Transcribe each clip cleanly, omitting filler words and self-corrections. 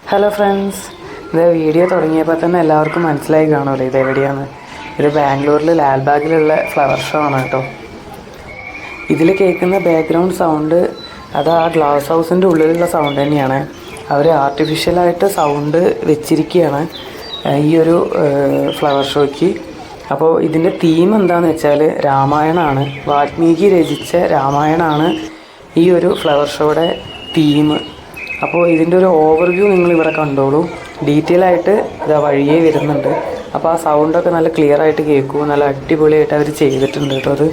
Hello friends, ഇത് video തുടങ്ങിയപ്പോൾ തന്നെ എല്ലാവർക്കും മനസ്സിലായി കാണുമല്ലോ ഇത് എവിടെയാണ്. ഇത് ബാംഗ്ലൂരിൽ ലാൽബാഗിലുള്ള ഫ്ലവർ ഷോ ആണ് കേട്ടോ. ഇതിൽ കേൾക്കുന്ന ബാക്ക്ഗ്രൗണ്ട് സൗണ്ട് അത് ആ ഗ്ലാസ് ഹൗസിൻ്റെ ഉള്ളിലുള്ള സൗണ്ട് തന്നെയാണ്. അവർ ആർട്ടിഫിഷ്യലായിട്ട് സൗണ്ട് വെച്ചിരിക്കുകയാണ് ഈ ഒരു ഫ്ലവർ ഷോയ്ക്ക്. അപ്പോൾ ഇതിൻ്റെ തീം എന്താണെന്ന് വെച്ചാൽ രാമായണമാണ്. വാൽമീകി രചിച്ച രാമായണമാണ് ഈ ഒരു ഫ്ലവർ ഷോയുടെ തീം. അപ്പോൾ ഇതിൻ്റെ ഒരു ഓവർവ്യൂ നിങ്ങളിവിടെ കണ്ടോളൂ. ഡീറ്റെയിൽ ആയിട്ട് ഇതാ വഴിയേ വരുന്നുണ്ട്. അപ്പോൾ ആ സൗണ്ടൊക്കെ നല്ല ക്ലിയർ ആയിട്ട് കേൾക്കൂ. നല്ല അടിപൊളിയായിട്ട് അവർ ചെയ്തിട്ടുണ്ട് കേട്ടോ അത്.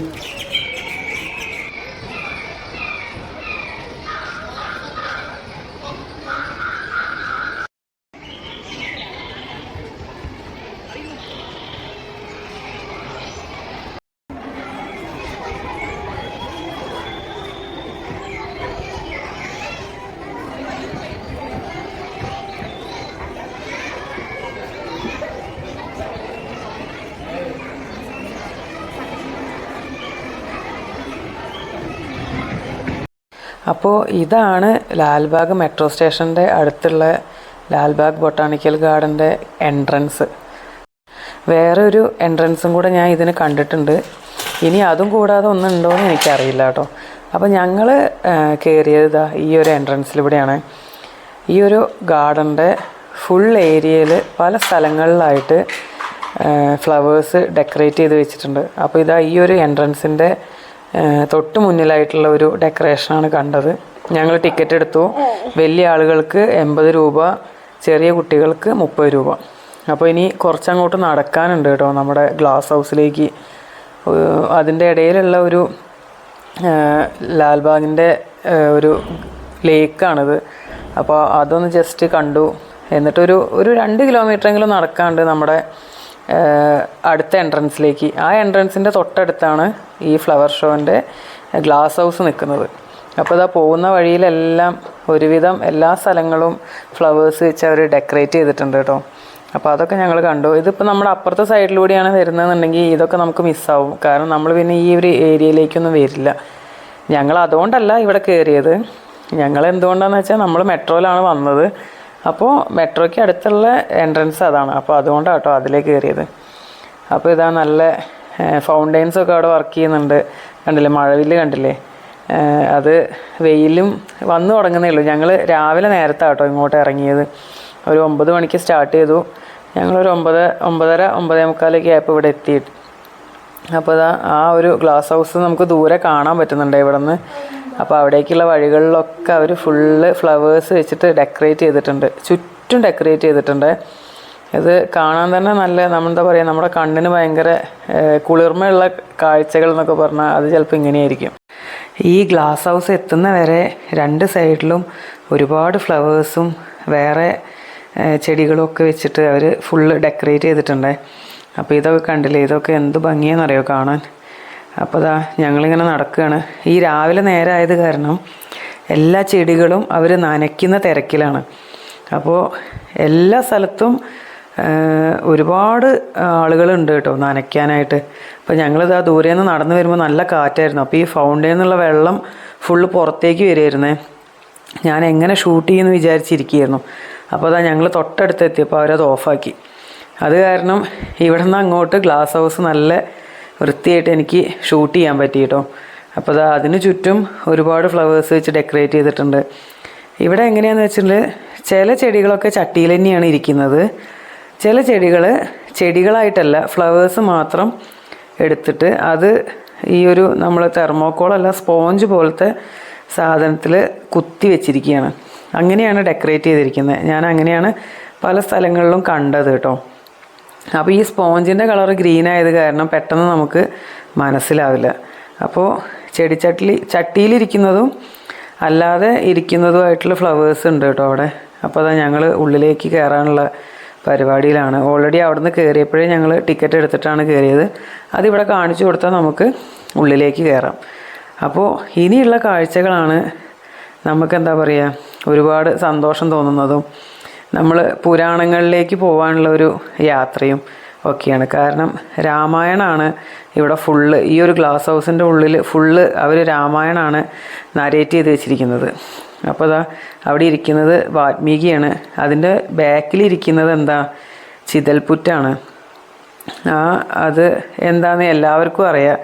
അപ്പോൾ ഇതാണ് ലാൽബാഗ് മെട്രോ സ്റ്റേഷൻ്റെ അടുത്തുള്ള ലാൽബാഗ് ബൊട്ടാണിക്കൽ ഗാർഡൻ്റെ എൻട്രൻസ്. വേറെ ഒരു എൻട്രൻസും കൂടെ ഞാൻ ഇതിന് കണ്ടിട്ടുണ്ട്. ഇനി അതും കൂടാതെ ഒന്നുണ്ടോ എന്ന് എനിക്കറിയില്ല കേട്ടോ. അപ്പോൾ ഞങ്ങൾ കയറിയത് ഈ ഒരു എൻട്രൻസിലൂടെയാണ്. ഈ ഒരു ഗാർഡൻ്റെ ഫുൾ ഏരിയയിൽ പല സ്ഥലങ്ങളിലായിട്ട് ഫ്ലവേഴ്സ് ഡെക്കറേറ്റ് ചെയ്ത് വെച്ചിട്ടുണ്ട്. അപ്പോൾ ഇതാ ഈ ഒരു എൻട്രൻസിൻ്റെ തൊട്ട് മുന്നിലായിട്ടുള്ള ഒരു ഡെക്കറേഷനാണ് കണ്ടത്. ഞങ്ങൾ ടിക്കറ്റ് എടുത്തു. വലിയ ആളുകൾക്ക് 80 രൂപ, ചെറിയ കുട്ടികൾക്ക് 30 രൂപ. അപ്പോൾ ഇനി കുറച്ചങ്ങോട്ട് നടക്കാനുണ്ട് കേട്ടോ നമ്മുടെ ഗ്ലാസ് ഹൗസിലേക്ക്. അതിൻ്റെ ഇടയിലുള്ള ഒരു ലാൽബാഗിൻ്റെ ഒരു ലേക്കാണിത്. അപ്പോൾ അതൊന്ന് ജസ്റ്റ് കണ്ടു. എന്നിട്ടൊരു 2 കിലോമീറ്ററെങ്കിലും നടക്കാണ്ട് നമ്മുടെ അടുത്ത എൻട്രൻസിലേക്ക്. ആ എൻട്രൻസിൻ്റെ തൊട്ടടുത്താണ് ഈ ഫ്ലവർ ഷോൻ്റെ ഗ്ലാസ് ഹൗസ് നിൽക്കുന്നത്. അപ്പോൾ ഇതാ പോകുന്ന വഴിയിലെല്ലാം ഒരുവിധം എല്ലാ സ്ഥലങ്ങളും ഫ്ലവേഴ്സ് വെച്ച് അവർ ഡെക്കറേറ്റ് ചെയ്തിട്ടുണ്ട് കേട്ടോ. അപ്പോൾ അതൊക്കെ ഞങ്ങൾ കണ്ടു. ഇതിപ്പോൾ നമ്മുടെ അപ്പുറത്തെ സൈഡിലൂടെയാണ് വരുന്നതെന്നുണ്ടെങ്കിൽ ഇതൊക്കെ നമുക്ക് മിസ്സാവും. കാരണം നമ്മൾ പിന്നെ ഈ ഒരു ഏരിയയിലേക്കൊന്നും വരില്ല. ഞങ്ങൾ അതുകൊണ്ടല്ല ഇവിടെ കയറിയത്. ഞങ്ങൾ എന്തുകൊണ്ടാണെന്ന് വെച്ചാൽ നമ്മൾ മെട്രോയിലാണ് വന്നത്. അപ്പോൾ മെട്രോയ്ക്ക് അടുത്തുള്ള എൻട്രൻസ് അതാണ്. അപ്പോൾ അതുകൊണ്ടാണ് കേട്ടോ അതിലേക്ക് കയറിയത്. അപ്പോൾ ഇതാ നല്ല ഫൗണ്ടെയിൻസൊക്കെ അവിടെ വർക്ക് ചെയ്യുന്നുണ്ട്. കണ്ടില്ലേ, മഴവില്ല് കണ്ടില്ലേ. അത് വെയിലും വന്നു തുടങ്ങുന്നേ ഉള്ളൂ. ഞങ്ങൾ രാവിലെ നേരത്തെ കേട്ടോ ഇങ്ങോട്ട് ഇറങ്ങിയത്. ഒരു 9 മണിക്ക് സ്റ്റാർട്ട് ചെയ്തു. ഞങ്ങളൊരു 9:30, 9:45 ആയപ്പോൾ ഇവിടെ എത്തിയിട്ട്. അപ്പോൾ ഇതാ ആ ഒരു ഗ്ലാസ് ഹൗസ് നമുക്ക് ദൂരെ കാണാൻ പറ്റുന്നുണ്ട് ഇവിടെ നിന്ന്. അപ്പോൾ അവിടേക്കുള്ള വഴികളിലൊക്കെ അവർ ഫുള്ള് ഫ്ലവേഴ്സ് വെച്ചിട്ട് ഡെക്കറേറ്റ് ചെയ്തിട്ടുണ്ട്. ചുറ്റും ഡെക്കറേറ്റ് ചെയ്തിട്ടുണ്ട്. ഇത് കാണാൻ തന്നെ നല്ല, നമ്മളെന്താ പറയുക, നമ്മുടെ കണ്ണിന് ഭയങ്കര കുളിർമയുള്ള കാഴ്ചകൾ എന്നൊക്കെ പറഞ്ഞാൽ അത് ചിലപ്പോൾ ഇങ്ങനെയായിരിക്കും. ഈ ഗ്ലാസ് ഹൗസ് എത്തുന്ന വരെ 2 സൈഡിലും ഒരുപാട് ഫ്ലവേഴ്സും വേറെ ചെടികളൊക്കെ വെച്ചിട്ട് അവർ ഫുള്ള് ഡെക്കറേറ്റ് ചെയ്തിട്ടുണ്ട്. അപ്പോൾ ഇതൊക്കെ കണ്ടില്ലേ, ഇതൊക്കെ എന്ത് ഭംഗിയാണെന്നറിയോ കാണാൻ. അപ്പോൾ ഇതാ ഞങ്ങളിങ്ങനെ നടക്കുകയാണ്. ഈ രാവിലെ നേരമായത് കാരണം എല്ലാ ചെടികളും അവർ നനയ്ക്കുന്ന തിരക്കിലാണ്. അപ്പോൾ എല്ലാ സ്ഥലത്തും ഒരുപാട് ആളുകളുണ്ട് കേട്ടോ നനയ്ക്കാനായിട്ട്. അപ്പോൾ ഞങ്ങളിതാ ദൂരെ നിന്ന് നടന്നു വരുമ്പോൾ നല്ല കാറ്റായിരുന്നു. അപ്പോൾ ഈ ഫൗണ്ടയിൽ നിന്നുള്ള വെള്ളം ഫുള്ള് പുറത്തേക്ക് വരുമായിരുന്നേ. ഞാൻ എങ്ങനെ ഷൂട്ട് ചെയ്യുമെന്ന് വിചാരിച്ചിരിക്കുകയായിരുന്നു. അപ്പോൾ അതാ ഞങ്ങൾ തൊട്ടടുത്തെത്തിയപ്പോൾ അവരത് ഓഫാക്കി. അത് കാരണം ഇവിടെ നിന്ന് അങ്ങോട്ട് ഗ്ലാസ് ഹൗസ് നല്ല വൃത്തിയായിട്ട് എനിക്ക് ഷൂട്ട് ചെയ്യാൻ പറ്റി കേട്ടോ. അപ്പോൾ അത് അതിന് ചുറ്റും ഒരുപാട് ഫ്ലവേഴ്സ് വെച്ച് ഡെക്കറേറ്റ് ചെയ്തിട്ടുണ്ട്. ഇവിടെ എങ്ങനെയാണെന്ന് വെച്ചിട്ടുണ്ടെങ്കിൽ ചില ചെടികളൊക്കെ ചട്ടിയിൽ തന്നെയാണ് ഇരിക്കുന്നത്. ചില ചെടികളായിട്ടല്ല, ഫ്ലവേഴ്സ് മാത്രം എടുത്തിട്ട് അത് ഈ ഒരു നമ്മൾ തെർമോക്കോളല്ല, സ്പോഞ്ച് പോലത്തെ സാധനത്തിൽ കുത്തി വെച്ചിരിക്കുകയാണ്. അങ്ങനെയാണ് ഡെക്കറേറ്റ് ചെയ്തിരിക്കുന്നത്. ഞാൻ അങ്ങനെയാണ് പല സ്ഥലങ്ങളിലും കണ്ടത് കേട്ടോ. അപ്പോൾ ഈ സ്പോഞ്ചിൻ്റെ കളർ ഗ്രീൻ ആയത് കാരണം പെട്ടെന്ന് നമുക്ക് മനസ്സിലാവില്ല. അപ്പോൾ ചട്ടിയിലിരിക്കുന്നതും അല്ലാതെ ഇരിക്കുന്നതുമായിട്ടുള്ള ഫ്ലവേഴ്സ് ഉണ്ട് കേട്ടോ അവിടെ. അപ്പോൾ അതാ ഞങ്ങൾ ഉള്ളിലേക്ക് കയറാനുള്ള പരിപാടിയിലാണ്. ഓൾറെഡി അവിടെ നിന്ന് കയറിയപ്പോഴേ ഞങ്ങൾ ടിക്കറ്റ് എടുത്തിട്ടാണ് കയറിയത്. അതിവിടെ കാണിച്ചു കൊടുത്താൽ നമുക്ക് ഉള്ളിലേക്ക് കയറാം. അപ്പോൾ ഇനിയുള്ള കാഴ്ചകളാണ് നമുക്കെന്താ പറയുക, ഒരുപാട് സന്തോഷം തോന്നുന്നതും നമ്മൾ പുരാണങ്ങളിലേക്ക് പോകാനുള്ള ഒരു യാത്രയും ഒക്കെയാണ്. കാരണം രാമായണമാണ് ഇവിടെ ഫുള്ള്, ഈ ഒരു ഗ്ലാസ് ഹൗസിൻ്റെ ഉള്ളിൽ ഫുള്ള് അവർ രാമായണമാണ് നരേറ്റ് ചെയ്ത് വെച്ചിരിക്കുന്നത്. അപ്പോൾ അതാ അവിടെ ഇരിക്കുന്നത് വാൽമീകിയാണ്. അതിൻ്റെ ബാക്കിലിരിക്കുന്നത് എന്താ, ചിതൽപുറ്റാണ്. അത് എന്താണെന്ന് എല്ലാവർക്കും അറിയാം.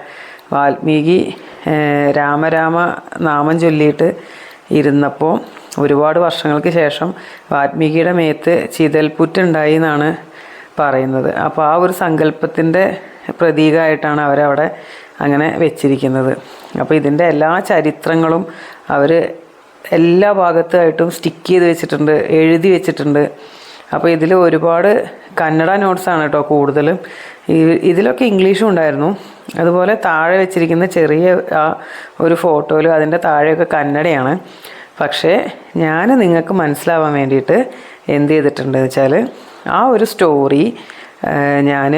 വാൽമീകി രാമരാമ നാമം ചൊല്ലിയിട്ട് ഇരുന്നപ്പോൾ ഒരുപാട് വർഷങ്ങൾക്ക് ശേഷം വാൽമീകിയുടെ മേത്ത് ചിതൽപുറ്റുണ്ടായി എന്നാണ് പറയുന്നത്. അപ്പോൾ ആ ഒരു സങ്കല്പത്തിൻ്റെ പ്രതീകമായിട്ടാണ് അവരവിടെ അങ്ങനെ വെച്ചിരിക്കുന്നത്. അപ്പോൾ ഇതിൻ്റെ എല്ലാ ചരിത്രങ്ങളും അവർ എല്ലാ ഭാഗത്തായിട്ടും സ്റ്റിക്ക് ചെയ്ത് വെച്ചിട്ടുണ്ട്, എഴുതി വെച്ചിട്ടുണ്ട്. അപ്പോൾ ഇതിൽ ഒരുപാട് കന്നഡ നോട്ട്സാണ് കേട്ടോ കൂടുതലും. ഇതിലൊക്കെ ഇംഗ്ലീഷും ഉണ്ടായിരുന്നു. അതുപോലെ താഴെ വെച്ചിരിക്കുന്ന ചെറിയ ആ ഒരു ഫോട്ടോയിൽ അതിൻ്റെ താഴെയൊക്കെ കന്നഡയാണ്. പക്ഷേ ഞാൻ നിങ്ങൾക്ക് മനസ്സിലാവാൻ വേണ്ടിയിട്ട് എന്ത് ചെയ്തിട്ടുണ്ടെന്ന് വെച്ചാൽ ആ ഒരു സ്റ്റോറി ഞാൻ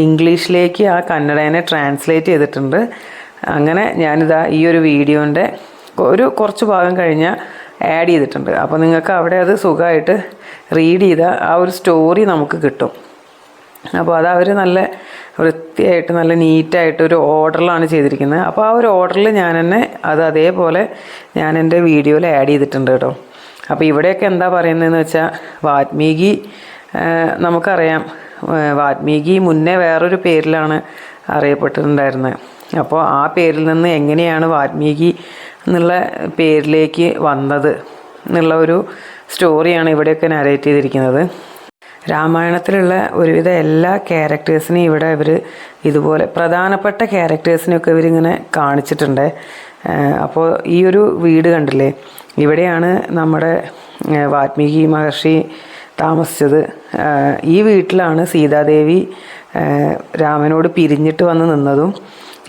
ഇംഗ്ലീഷിലേക്ക് ആ കന്നഡേനെ ട്രാൻസ്ലേറ്റ് ചെയ്തിട്ടുണ്ട്. അങ്ങനെ ഞാനിതാ ഈ ഒരു വീഡിയോൻ്റെ കുറച്ച് ഭാഗം കഴിഞ്ഞാൽ ആഡ് ചെയ്തിട്ടുണ്ട്. അപ്പോൾ നിങ്ങൾക്ക് അവിടെ അത് സുഖമായിട്ട് റീഡ് ചെയ്താൽ ആ ഒരു സ്റ്റോറി നമുക്ക് കിട്ടും. അപ്പോൾ അത് അവർ നല്ല വൃത്തിയായിട്ട് നല്ല നീറ്റായിട്ട് ഒരു ഓർഡറിലാണ് ചെയ്തിരിക്കുന്നത്. അപ്പോൾ ആ ഒരു ഓർഡറിൽ ഞാൻ തന്നെ അത് അതേപോലെ ഞാൻ എൻ്റെ വീഡിയോയിൽ ആഡ് ചെയ്തിട്ടുണ്ട് കേട്ടോ. അപ്പോൾ ഇവിടെയൊക്കെ എന്താ പറയുന്നതെന്ന് വെച്ചാൽ വാൽമീകി നമുക്കറിയാം, വാൽമീകി മുന്നേ വേറൊരു പേരിലാണ് അറിയപ്പെട്ടിട്ടുണ്ടായിരുന്നത്. അപ്പോൾ ആ പേരിൽ നിന്ന് എങ്ങനെയാണ് വാൽമീകി എന്നുള്ള പേരിലേക്ക് വന്നത് എന്നുള്ള ഒരു സ്റ്റോറിയാണ് ഇവിടെയൊക്കെ നരേറ്റ് ചെയ്തിരിക്കുന്നത്. രാമായണത്തിലുള്ള ഒരുവിധ എല്ലാ ക്യാരക്ടേഴ്സിനെയും ഇവിടെ ഇവർ ഇതുപോലെ പ്രധാനപ്പെട്ട ക്യാരക്ടേഴ്സിനെയൊക്കെ ഇവരിങ്ങനെ കാണിച്ചിട്ടുണ്ട്. അപ്പോൾ ഈ ഒരു വീട് കണ്ടില്ലേ, ഇവിടെയാണ് നമ്മുടെ വാൽമീകി മഹർഷി താമസിച്ചത്. ഈ വീട്ടിലാണ് സീതാദേവി രാമനോട് പിരിഞ്ഞിട്ട് വന്ന് നിന്നതും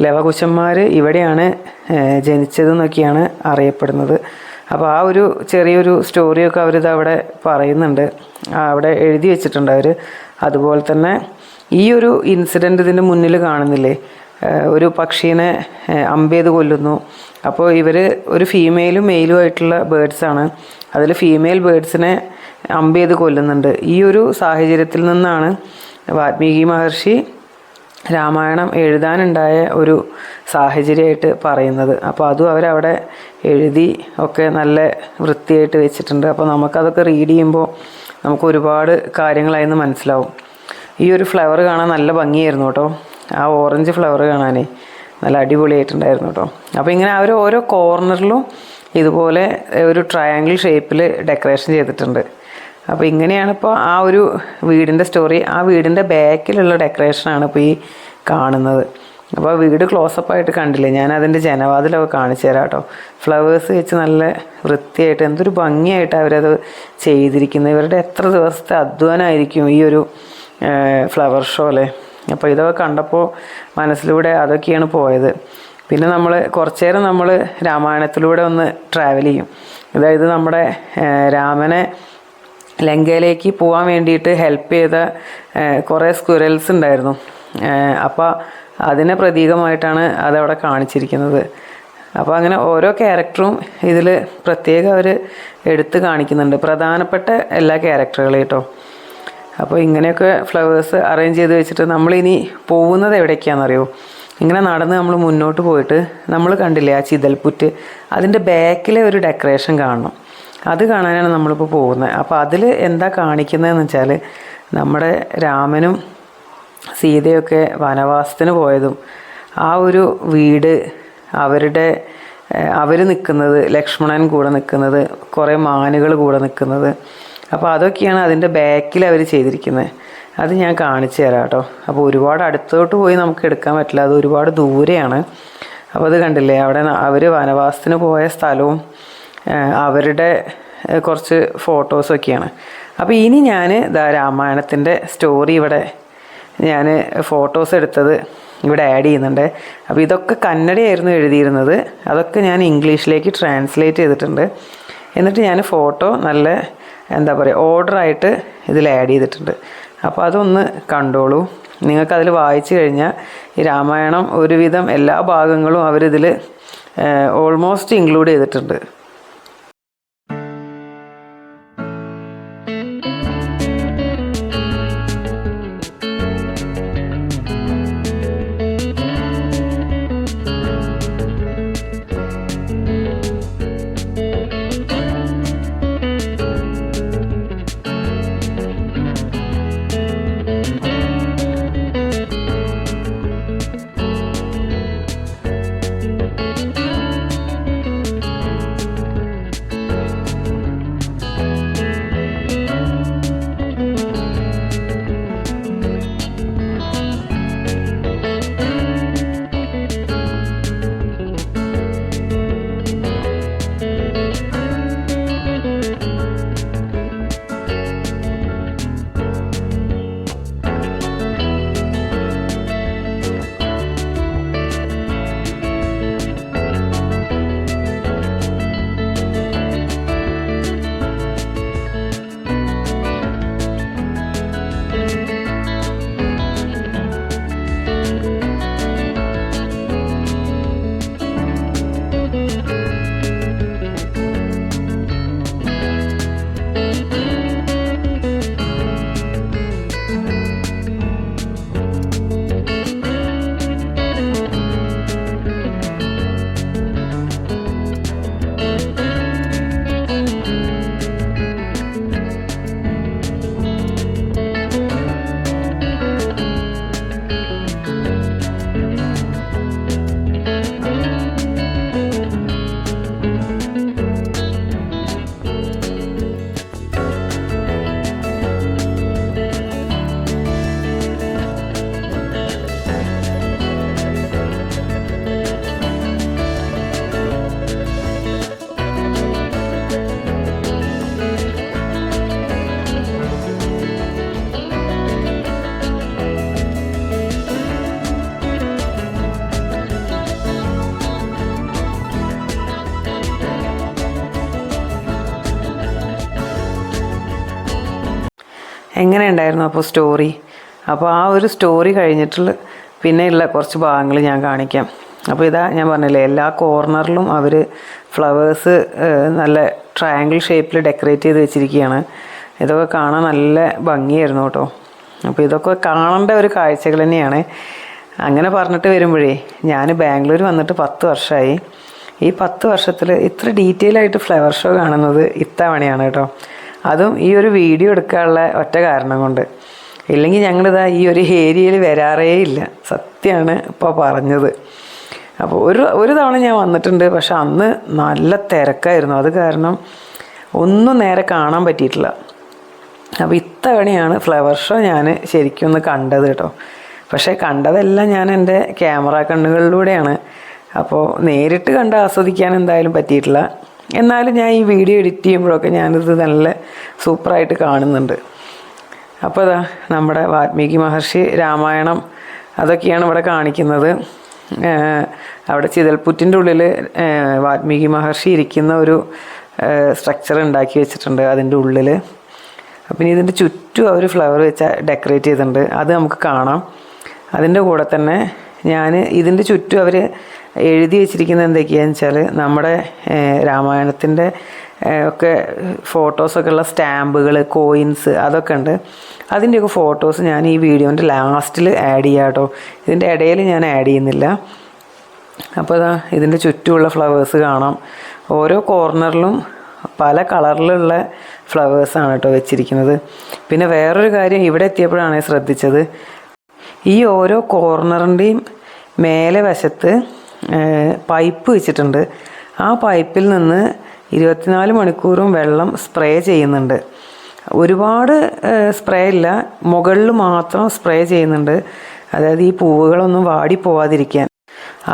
ലവകുശന്മാർ ഇവിടെയാണ് ജനിച്ചതെന്നൊക്കെയാണ് അറിയപ്പെടുന്നത്. അപ്പോൾ ആ ഒരു ചെറിയൊരു സ്റ്റോറിയൊക്കെ അവരിത് അവിടെ പറയുന്നുണ്ട്, അവിടെ എഴുതി വെച്ചിട്ടുണ്ട് അവർ. അതുപോലെ തന്നെ ഈ ഒരു ഇൻസിഡൻറ്റ് ഇതിൻ്റെ മുന്നിൽ കാണുന്നില്ലേ, ഒരു പക്ഷീനെ അമ്പെയ്ത് കൊല്ലുന്നു. അപ്പോൾ ഇവർ ഒരു ഫീമെയിലും മെയിലും ആയിട്ടുള്ള ബേഡ്സാണ്. അതിൽ ഫീമെയിൽ ബേഡ്സിനെ അമ്പെയ്ത് കൊല്ലുന്നുണ്ട്. ഈ ഒരു സാഹചര്യത്തിൽ നിന്നാണ് വാൽമീകി മഹർഷി രാമായണം എഴുതാനുണ്ടായ ഒരു സാഹചര്യമായിട്ട് പറയുന്നത്. അപ്പോൾ അതും അവരവിടെ എഴുതി ഒക്കെ നല്ല വൃത്തിയായിട്ട് വെച്ചിട്ടുണ്ട്. അപ്പോൾ നമുക്കതൊക്കെ റീഡ് ചെയ്യുമ്പോൾ നമുക്ക് ഒരുപാട് കാര്യങ്ങളായിന്ന് മനസ്സിലാവും. ഈ ഒരു ഫ്ലവർ കാണാൻ നല്ല ഭംഗിയായിരുന്നു കേട്ടോ. ആ ഓറഞ്ച് ഫ്ലവർ കാണാനേ നല്ല അടിപൊളിയായിട്ടുണ്ടായിരുന്നു കേട്ടോ. അപ്പോൾ ഇങ്ങനെ അവർ ഓരോ കോർണറിലും ഇതുപോലെ ഒരു ട്രയാങ്കിൾ ഷേപ്പിൽ ഡെക്കറേഷൻ ചെയ്തിട്ടുണ്ട്. അപ്പോൾ ഇങ്ങനെയാണ് ഇപ്പോൾ ആ ഒരു വീടിൻ്റെ സ്റ്റോറി. ആ വീടിൻ്റെ ബാക്കിലുള്ള ഡെക്കറേഷനാണ് ഇപ്പോൾ ഈ കാണുന്നത്. അപ്പോൾ ആ വീട് ക്ലോസപ്പായിട്ട് കണ്ടില്ലേ, ഞാൻ അതിൻ്റെ ജനവാതിലൊക്കെ കാണിച്ചു തരാം കേട്ടോ. ഫ്ലവേഴ്സ് വെച്ച് നല്ല വൃത്തിയായിട്ട് എന്തൊരു ഭംഗിയായിട്ട് അവരത് ചെയ്തിരിക്കുന്നത്. ഇവരുടെ എത്ര ദിവസത്തെ അധ്വാനമായിരിക്കും ഈ ഒരു ഫ്ലവർ ഷോ അല്ലേ. അപ്പോൾ ഇതൊക്കെ കണ്ടപ്പോൾ മനസ്സിലൂടെ അതൊക്കെയാണ് പോയത്. പിന്നെ നമ്മൾ കുറച്ചു നേരം നമ്മൾ രാമായണത്തിലൂടെ ഒന്ന് ട്രാവൽ ചെയ്യും. അതായത് നമ്മുടെ രാമനെ ലങ്കയിലേക്ക് പോകാൻ വേണ്ടിയിട്ട് ഹെൽപ്പ് ചെയ്ത കുറേ സ്ക്വിറൽസ് ഉണ്ടായിരുന്നു. അപ്പോൾ അതിനെ പ്രതീകമായിട്ടാണ് അതവിടെ കാണിച്ചിരിക്കുന്നത്. അപ്പോൾ അങ്ങനെ ഓരോ ക്യാരക്ടറും ഇതിൽ പ്രത്യേകം അവർ എടുത്ത് കാണിക്കുന്നുണ്ട്, പ്രധാനപ്പെട്ട എല്ലാ ക്യാരക്ടറുകളും കേട്ടോ. അപ്പോൾ ഇങ്ങനെയൊക്കെ ഫ്ലവേഴ്സ് അറേഞ്ച് ചെയ്ത് വെച്ചിട്ട് നമ്മളിനി പോകുന്നത് എവിടേക്കാണെന്നറിയോ, ഇങ്ങനെ നടന്ന് നമ്മൾ മുന്നോട്ട് പോയിട്ട് നമ്മൾ കണ്ടില്ലേ ആ ചിതൽപുറ്റ്, അതിൻ്റെ ബാക്കിലെ ഒരു ഡെക്കറേഷൻ കാണണം. അത് കാണാനാണ് നമ്മളിപ്പോൾ പോകുന്നത്. അപ്പോൾ അതിൽ എന്താ കാണിക്കുന്നതെന്ന് വെച്ചാൽ നമ്മുടെ രാമനും സീതയൊക്കെ വനവാസത്തിന് പോയതും ആ ഒരു വീട്, അവർ നിൽക്കുന്നത്, ലക്ഷ്മണൻ കൂടെ നിൽക്കുന്നത്, കുറേ മാനുകൾ കൂടെ നിൽക്കുന്നത്. അപ്പോൾ അതൊക്കെയാണ് അതിൻ്റെ ബാക്കിൽ അവർ ചെയ്തിരിക്കുന്നത്. അത് ഞാൻ കാണിച്ചു തരാം കേട്ടോ. അപ്പോൾ ഒരുപാട് അടുത്തോട്ട് പോയി നമുക്ക് എടുക്കാൻ പറ്റില്ല, അത് ഒരുപാട് ദൂരെയാണ്. അപ്പോൾ അത് കണ്ടില്ലേ, അവിടെ അവർ വനവാസത്തിന് പോയ സ്ഥലവും അവരുടെ കുറച്ച് ഫോട്ടോസൊക്കെയാണ്. അപ്പോൾ ഇനി ഞാൻ രാമായണത്തിൻ്റെ സ്റ്റോറി ഇവിടെ ഞാൻ ഫോട്ടോസ് എടുത്തത് ഇവിടെ ആഡ് ചെയ്യുന്നുണ്ട്. അപ്പോൾ ഇതൊക്കെ കന്നഡയായിരുന്നു എഴുതിയിരുന്നത്, അതൊക്കെ ഞാൻ ഇംഗ്ലീഷിലേക്ക് ട്രാൻസ്ലേറ്റ് ചെയ്തിട്ടുണ്ട്. എന്നിട്ട് ഞാൻ ഫോട്ടോ നല്ല എന്താ പറയുക ഓർഡറായിട്ട് ഇതിൽ ആഡ് ചെയ്തിട്ടുണ്ട്. അപ്പോൾ അതൊന്ന് കണ്ടോളൂ. നിങ്ങൾക്കതിൽ വായിച്ചു കഴിഞ്ഞാൽ ഈ രാമായണം ഒരുവിധം എല്ലാ ഭാഗങ്ങളും അവരിതിൽ ഓൾമോസ്റ്റ് ഇൻക്ലൂഡ് ചെയ്തിട്ടുണ്ട്. എങ്ങനെ ഉണ്ടായിരുന്നു അപ്പോൾ സ്റ്റോറി? അപ്പോൾ ആ ഒരു സ്റ്റോറി കഴിഞ്ഞിട്ടുള്ള പിന്നെയുള്ള കുറച്ച് ഭാഗങ്ങൾ ഞാൻ കാണിക്കാം. അപ്പോൾ ഇതാ ഞാൻ പറഞ്ഞില്ലേ, എല്ലാ കോർണറിലും അവർ ഫ്ലവേഴ്സ് നല്ല ട്രയാങ്കിൾ ഷേപ്പിൽ ഡെക്കറേറ്റ് ചെയ്ത് വെച്ചിരിക്കുകയാണ്. ഇതൊക്കെ കാണാൻ നല്ല ഭംഗിയായിരുന്നു കേട്ടോ. അപ്പോൾ ഇതൊക്കെ കാണേണ്ട ഒരു കാഴ്ചകൾ തന്നെയാണ്. അങ്ങനെ പറഞ്ഞിട്ട് വരുമ്പോഴേ, ഞാൻ ബാംഗ്ലൂർ വന്നിട്ട് 10 വർഷമായി. ഈ 10 വർഷത്തിൽ ഇത്ര ഡീറ്റെയിൽ ആയിട്ട് ഫ്ലവർ ഷോ കാണുന്നത് ഇത്തവണയാണ് കേട്ടോ. അതും ഈ ഒരു വീഡിയോ എടുക്കാനുള്ള ഒറ്റ കാരണം കൊണ്ട്. ഇല്ലെങ്കിൽ ഞങ്ങളിതാ ഈ ഒരു ഏരിയയിൽ വരാറേ ഇല്ല, സത്യമാണ് ഇപ്പോൾ പറഞ്ഞത്. അപ്പോൾ ഒരു തവണ ഞാൻ വന്നിട്ടുണ്ട്, പക്ഷെ അന്ന് നല്ല തിരക്കായിരുന്നു. അത് കാരണം ഒന്നും നേരെ കാണാൻ പറ്റിയിട്ടില്ല. അപ്പോൾ ഇത്തവണയാണ് ഫ്ലവർ ഷോ ഞാൻ ശരിക്കും ഒന്ന് കണ്ടത് കേട്ടോ. പക്ഷേ കണ്ടതെല്ലാം ഞാൻ എൻ്റെ ക്യാമറ കണ്ണുകളിലൂടെയാണ്. അപ്പോൾ നേരിട്ട് കണ്ട് ആസ്വദിക്കാൻ എന്തായാലും പറ്റിയിട്ടില്ല. എന്നാലും ഞാൻ ഈ വീഡിയോ എഡിറ്റ് ചെയ്യുമ്പോഴൊക്കെ ഞാനിത് നല്ല സൂപ്പറായിട്ട് കാണുന്നുണ്ട്. അപ്പോൾ അതാ നമ്മുടെ വാൽമീകി മഹർഷി രാമായണം അതൊക്കെയാണ് ഇവിടെ കാണിക്കുന്നത്. അവിടെ ചിതൽപുറ്റിൻ്റെ ഉള്ളിൽ വാൽമീകി മഹർഷി ഇരിക്കുന്ന ഒരു സ്ട്രക്ചർ ഉണ്ടാക്കി വെച്ചിട്ടുണ്ട് അതിൻ്റെ ഉള്ളിൽ. പിന്നെ ഇതിൻ്റെ ചുറ്റും അവർ ഫ്ലവർ വെച്ച് ഡെക്കറേറ്റ് ചെയ്തിട്ടുണ്ട്, അത് നമുക്ക് കാണാം. അതിൻ്റെ കൂടെ തന്നെ ഞാൻ ഇതിൻ്റെ ചുറ്റും അവർ എഴുതി വെച്ചിരിക്കുന്നത് എന്തൊക്കെയാണെന്ന് വെച്ചാൽ നമ്മുടെ രാമായണത്തിൻ്റെ ഒക്കെ ഫോട്ടോസൊക്കെ ഉള്ള സ്റ്റാമ്പുകൾ, കോയിൻസ് അതൊക്കെ ഉണ്ട്. അതിൻ്റെയൊക്കെ ഫോട്ടോസ് ഞാൻ ഈ വീഡിയോൻ്റെ ലാസ്റ്റിൽ ആഡ് ചെയ്യാം കേട്ടോ. ഇതിൻ്റെ ഇടയിൽ ഞാൻ ആഡ് ചെയ്യുന്നില്ല. അപ്പോൾ ഇതാ ഇതിൻ്റെ ചുറ്റുമുള്ള ഫ്ലവേഴ്സ് കാണാം. ഓരോ കോർണറിലും പല കളറിലുള്ള ഫ്ലവേഴ്സാണ് കേട്ടോ വെച്ചിരിക്കുന്നത്. പിന്നെ വേറൊരു കാര്യം ഇവിടെ എത്തിയപ്പോഴാണ് ശ്രദ്ധിച്ചത്, ഈ ഓരോ കോർണറിൻ്റെയും മേലെ വശത്ത് പൈപ്പ് വെച്ചിട്ടുണ്ട്. ആ പൈപ്പിൽ നിന്ന് 24 മണിക്കൂറും വെള്ളം സ്പ്രേ ചെയ്യുന്നുണ്ട്. ഒരുപാട് സ്പ്രേ ഇല്ല, മുകളിൽ മാത്രം സ്പ്രേ ചെയ്യുന്നുണ്ട്. അതായത് ഈ പൂവുകളൊന്നും വാടിപ്പോവാതിരിക്കാൻ.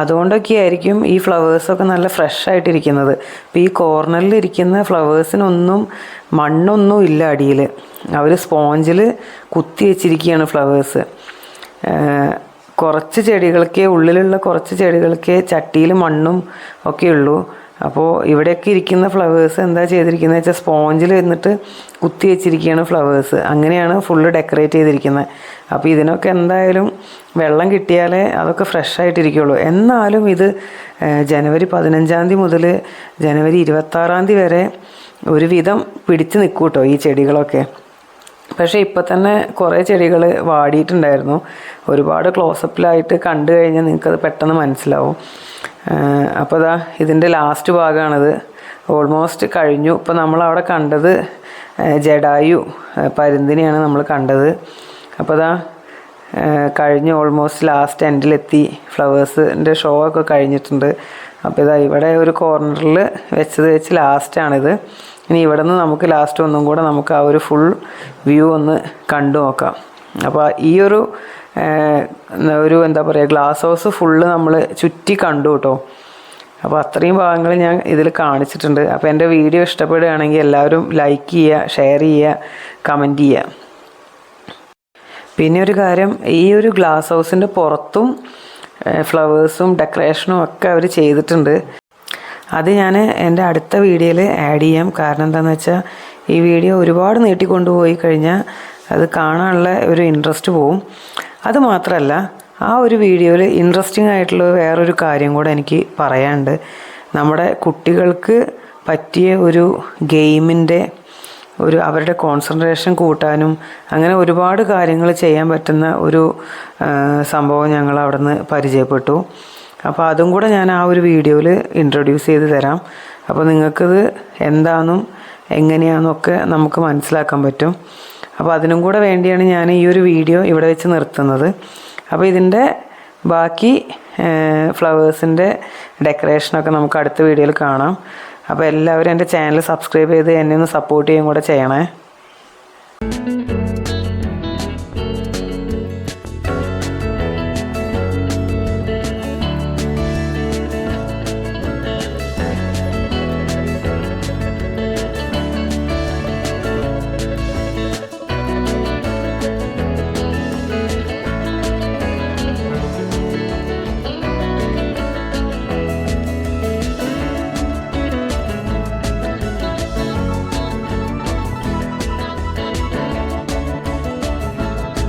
അതുകൊണ്ടൊക്കെ ആയിരിക്കും ഈ ഫ്ലവേഴ്സൊക്കെ നല്ല ഫ്രഷ് ആയിട്ടിരിക്കുന്നത്. ഇപ്പോൾ ഈ കോർണറിൽ ഇരിക്കുന്ന ഫ്ലവേഴ്സിനൊന്നും മണ്ണൊന്നും ഇല്ല അടിയിൽ. അവർ സ്പോഞ്ചിൽ കുത്തി വെച്ചിരിക്കുകയാണ് ഫ്ലവേഴ്സ്. കുറച്ച് ചെടികൾക്കേ, ഉള്ളിലുള്ള കുറച്ച് ചെടികൾക്കേ ചട്ടിയിൽ മണ്ണും ഒക്കെ ഉള്ളൂ. അപ്പോൾ ഇവിടെയൊക്കെ ഇരിക്കുന്ന ഫ്ലവേഴ്സ് എന്താ ചെയ്തിരിക്കുന്നത് വെച്ചാൽ സ്പോഞ്ചിൽ എന്നിട്ട് കുത്തി വെച്ചിരിക്കുകയാണ് ഫ്ലവേഴ്സ്. അങ്ങനെയാണ് ഫുള്ള് ഡെക്കറേറ്റ് ചെയ്തിരിക്കുന്നത്. അപ്പോൾ ഇതിനൊക്കെ എന്തായാലും വെള്ളം കിട്ടിയാലേ അതൊക്കെ ഫ്രഷ് ആയിട്ടിരിക്കുകയുള്ളൂ. എന്നാലും ഇത് ജനുവരി 15 മുതൽ ജനുവരി 26 വരെ ഒരുവിധം പിടിച്ച് നിൽക്കും കേട്ടോ ഈ ചെടികളൊക്കെ. പക്ഷേ ഇപ്പോൾ തന്നെ കുറേ ചെടികൾ വാടിയിട്ടുണ്ടായിരുന്നു. ഒരുപാട് ക്ലോസപ്പിലായിട്ട് കണ്ടു കഴിഞ്ഞാൽ നിങ്ങൾക്കത് പെട്ടെന്ന് മനസ്സിലാവും. അപ്പോൾ ഇതാ ഇതിൻ്റെ ലാസ്റ്റ് ഭാഗമാണിത്. ഓൾമോസ്റ്റ് കഴിഞ്ഞു. ഇപ്പോൾ നമ്മളവിടെ കണ്ടത് ജഡായു പരുന്തിനെയാണ് നമ്മൾ കണ്ടത്. അപ്പോൾ ഇതാ കഴിഞ്ഞ് ഓൾമോസ്റ്റ് ലാസ്റ്റ് എൻഡിലെത്തി. ഫ്ലവേഴ്സിൻ്റെ ഷോ ഒക്കെ കഴിഞ്ഞിട്ടുണ്ട്. അപ്പോൾ ഇതാ ഇവിടെ ഒരു കോർണറിൽ വെച്ച് ലാസ്റ്റാണിത്. ഇനി ഇവിടെ നിന്ന് നമുക്ക് ലാസ്റ്റ് ഒന്നും കൂടെ നമുക്ക് ആ ഒരു ഫുൾ വ്യൂ ഒന്ന് കണ്ടു നോക്കാം. അപ്പോൾ ഈ ഒരു എന്താ പറയുക, ഗ്ലാസ് ഹൗസ് ഫുള്ള് നമ്മൾ ചുറ്റി കണ്ടു കേട്ടോ. അപ്പോൾ അത്രയും ഭാഗങ്ങൾ ഞാൻ ഇതിൽ കാണിച്ചിട്ടുണ്ട്. അപ്പോൾ എൻ്റെ വീഡിയോ ഇഷ്ടപ്പെടുകയാണെങ്കിൽ എല്ലാവരും ലൈക്ക് ചെയ്യുക, ഷെയർ ചെയ്യുക, കമൻറ്റ് ചെയ്യുക. പിന്നെ ഒരു കാര്യം, ഈ ഒരു ഗ്ലാസ് ഹൗസിൻ്റെ പുറത്തും ഫ്ലവേഴ്സും ഡെക്കറേഷനും ഒക്കെ അവർ ചെയ്തിട്ടുണ്ട്. അത് ഞാൻ എൻ്റെ അടുത്ത വീഡിയോയിൽ ആഡ് ചെയ്യാം. കാരണം എന്താണെന്ന് വെച്ചാൽ ഈ വീഡിയോ ഒരുപാട് നീട്ടിക്കൊണ്ടുപോയി കഴിഞ്ഞാൽ അത് കാണാനുള്ള ഒരു ഇൻട്രസ്റ്റ് പോവും. അത് മാത്രമല്ല, ആ ഒരു വീഡിയോയിൽ ഇൻട്രസ്റ്റിംഗ് ആയിട്ടുള്ള വേറൊരു കാര്യം കൂടെ എനിക്ക് പറയാനുണ്ട്. നമ്മുടെ കുട്ടികൾക്ക് പറ്റിയ ഒരു ഗെയിമിൻ്റെ അവരുടെ കോൺസെൻട്രേഷൻ കൂട്ടാനും അങ്ങനെ ഒരുപാട് കാര്യങ്ങൾ ചെയ്യാൻ പറ്റുന്ന ഒരു സംഭവം ഞങ്ങൾ അവിടെ നിന്ന് പരിചയപ്പെട്ടു. അപ്പോൾ അതും കൂടെ ഞാൻ ആ ഒരു വീഡിയോയിൽ ഇൻട്രൊഡ്യൂസ് ചെയ്ത് തരാം. അപ്പോൾ നിങ്ങൾക്കിത് എന്താണെന്നും എങ്ങനെയാണെന്നൊക്കെ നമുക്ക് മനസ്സിലാക്കാൻ പറ്റും. അപ്പോൾ അതിനും കൂടെ വേണ്ടിയാണ് ഞാൻ ഈ ഒരു വീഡിയോ ഇവിടെ വെച്ച് നിർത്തുന്നത്. അപ്പോൾ ഇതിൻ്റെ ബാക്കി ഫ്ലവേഴ്സിൻ്റെ ഡെക്കറേഷനൊക്കെ നമുക്ക് അടുത്ത വീഡിയോയിൽ കാണാം. അപ്പോൾ എല്ലാവരും എൻ്റെ ചാനൽ സബ്സ്ക്രൈബ് ചെയ്ത് എന്നെ ഒന്ന് സപ്പോർട്ട് ചെയ്യുകയും കൂടെ ചെയ്യണേ.